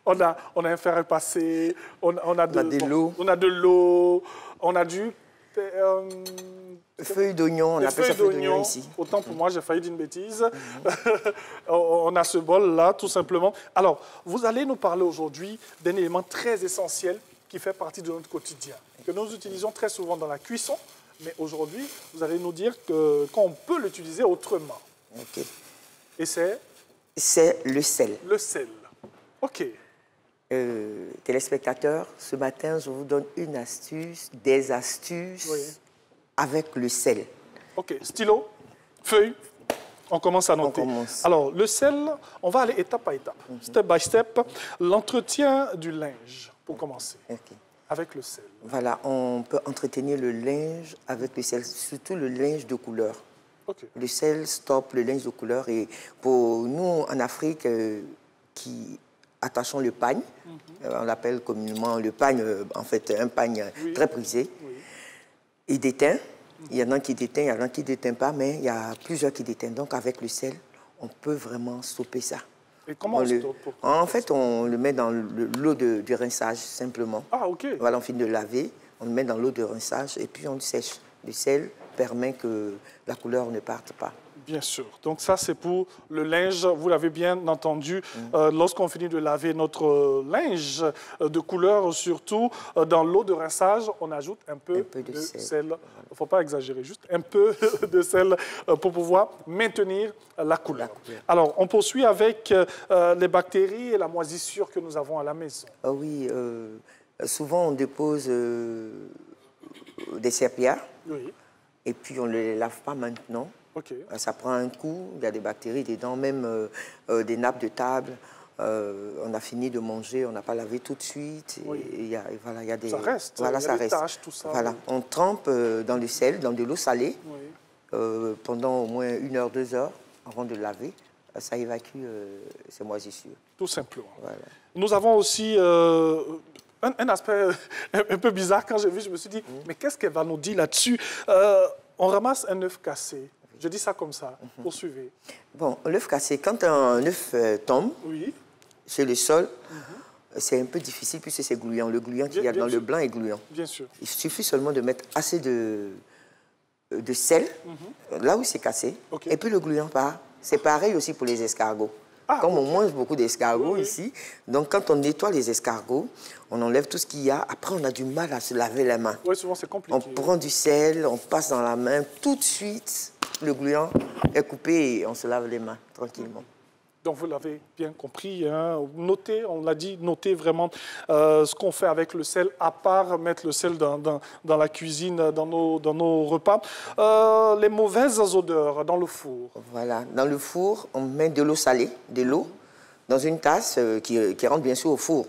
on a un fer à repasser, on a de l'eau. On a de l'eau, on a du... feuilles d'oignon, on appelle ça feuilles d'oignon ici. Autant pour moi, j'ai failli dire une bêtise. On a ce bol-là, tout simplement. Alors, vous allez nous parler aujourd'hui d'un élément très essentiel qui fait partie de notre quotidien, que nous utilisons très souvent dans la cuisson, mais aujourd'hui, vous allez nous dire qu'on peut l'utiliser autrement. OK. Et c'est? C'est le sel. Le sel. OK. Téléspectateurs, ce matin, je vous donne une astuce, des astuces avec le sel. OK. Stylo, feuille, on commence à noter. Alors, le sel, on va aller étape par étape, step by step. L'entretien du linge, pour commencer, avec le sel. Voilà, on peut entretenir le linge avec le sel, surtout le linge de couleur. Le sel stoppe le linge de couleur. Et pour nous, en Afrique, qui attachons le pagne, on l'appelle communément le pagne, en fait, un pagne très prisé, il déteint. Il y en a qui déteint, il y en a qui ne déteint pas, mais il y a plusieurs qui déteignent. Donc, avec le sel, on peut vraiment stopper ça. Et comment on stoppe? En fait, on le met dans l'eau de rinçage, simplement. Ah, OK. Voilà, on finit de laver, on le met dans l'eau de rinçage et puis on le sèche. Le sel permet que la couleur ne parte pas. Bien sûr. Donc ça, c'est pour le linge. Vous l'avez bien entendu. Lorsqu'on finit de laver notre linge de couleur, surtout dans l'eau de rinçage, on ajoute un peu de sel. Il ne faut pas exagérer, juste un peu de sel pour pouvoir maintenir la couleur. Alors, on poursuit avec les bactéries et la moisissure que nous avons à la maison. Ah oui, souvent on dépose des serpillères et puis on ne les lave pas maintenant. Ça prend un coup, il y a des bactéries dedans, même des nappes de table. On a fini de manger, on n'a pas lavé tout de suite. Et voilà, il y a des, ça reste, voilà, ça reste. Taches, tout ça. Voilà. On trempe dans le sel, dans de l'eau salée, pendant au moins 1 heure, 2 heures avant de laver. Ça évacue ces moisissures. Tout simplement. Voilà. Nous avons aussi un aspect un peu bizarre. Quand j'ai vu, je me suis dit, mais qu'est-ce qu'elle va nous dire là-dessus? On ramasse un œuf cassé. Je dis ça comme ça. Poursuivez. Bon, l'œuf cassé, quand un œuf tombe sur le sol, c'est un peu difficile puisque c'est gluant. Le gluant qu'il y a dans le blanc est gluant. Bien sûr. Il suffit seulement de mettre assez de sel, là où c'est cassé, et puis le gluant part. C'est pareil aussi pour les escargots. Comme on mange beaucoup d'escargots ici, donc quand on nettoie les escargots, on enlève tout ce qu'il y a. Après, on a du mal à se laver les mains. Oui, souvent c'est compliqué. On prend du sel, on passe dans la main, tout de suite, le gluant est coupé et on se lave les mains tranquillement. Donc, vous l'avez bien compris, hein. Notez, on l'a dit, notez vraiment ce qu'on fait avec le sel, à part mettre le sel dans la cuisine, dans nos repas. Les mauvaises odeurs dans le four. Voilà, dans le four, on met de l'eau salée, de l'eau, dans une tasse qui rentre bien sûr au four.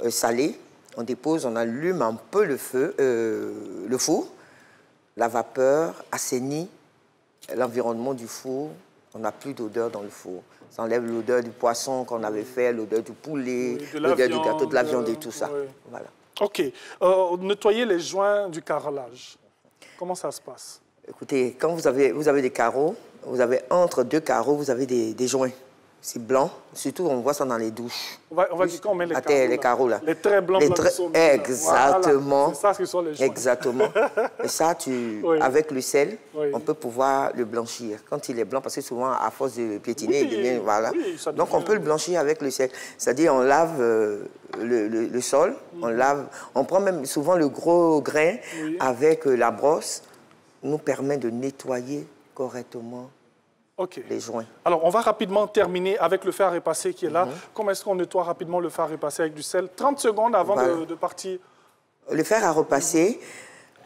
Salée, on dépose, on allume un peu le four. La vapeur assainit l'environnement du four. On n'a plus d'odeur dans le four. Ça enlève l'odeur du poisson qu'on avait fait, l'odeur du poulet, l'odeur du gâteau, de la viande et tout ça. Voilà. OK. Nettoyer les joints du carrelage. Comment ça se passe? Écoutez, quand vous avez des carreaux, vous avez entre 2 carreaux, vous avez des joints. C'est blanc. Surtout, on voit ça dans les douches. On va dire qu'on met les carreaux là. Les traits blancs. Exactement. Voilà. C'est ça ce sont les joints. Exactement. Et ça, avec le sel, on peut pouvoir le blanchir. Quand il est blanc, parce que souvent, à force de piétiner, il devient, voilà. Donc, on peut le blanchir avec le sel. C'est-à-dire, on lave le sol, on prend même souvent le gros grain avec la brosse, nous permet de nettoyer correctement les joints. Alors, on va rapidement terminer avec le fer à repasser qui est là. Comment est-ce qu'on nettoie rapidement le fer à repasser avec du sel? 30 secondes avant de partir. Le fer à repasser,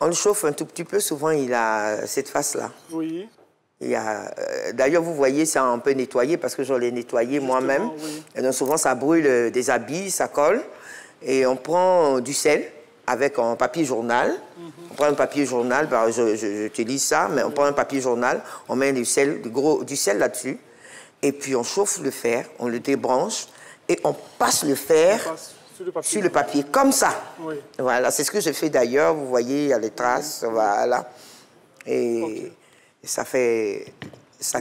on le chauffe un tout petit peu. Souvent, il a cette face-là. Oui. D'ailleurs, vous voyez, c'est un peu nettoyé parce que je l'ai nettoyé moi-même. Et donc, souvent, ça brûle des habits, ça colle. Et on prend du sel avec un papier journal. On prend un papier journal, j'utilise ça, mais on prend un papier journal, on met du sel là-dessus, et puis on chauffe le fer, on le débranche, et on passe le fer sur le papier, comme ça. Voilà, c'est ce que je fais d'ailleurs, vous voyez, il y a les traces, voilà. Et ça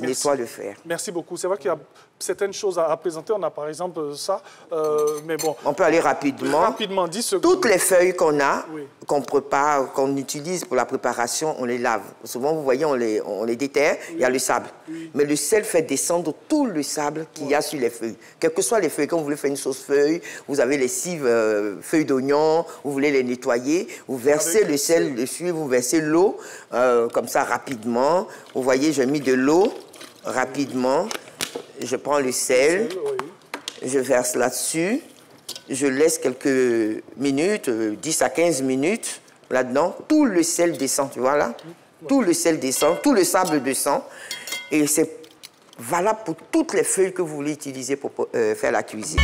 nettoie le fer. Merci beaucoup. C'est vrai qu'il y a certaines choses à présenter. On a par exemple ça, mais bon. On peut aller rapidement. Rapidement, 10 secondes. Toutes les feuilles qu'on a, oui. qu'on prépare, qu'on utilise pour la préparation, on les lave. Souvent, vous voyez, on les déterre, oui. Il y a le sable. Oui. Mais le sel fait descendre tout le sable qu'il y a sur les feuilles. Quelles que soient les feuilles, quand vous voulez faire une sauce feuille, vous avez les 6 feuilles d'oignon, vous voulez les nettoyer, vous versez le sel dessus, vous versez l'eau, comme ça, rapidement. Vous voyez, j'ai mis de l'eau, rapidement. Je prends le sel, je verse là-dessus, je laisse quelques minutes, 10 à 15 minutes là-dedans. Tout le sel descend, tu vois là? Tout le sel descend, tout le sable descend. Et c'est valable pour toutes les feuilles que vous voulez utiliser pour faire la cuisine.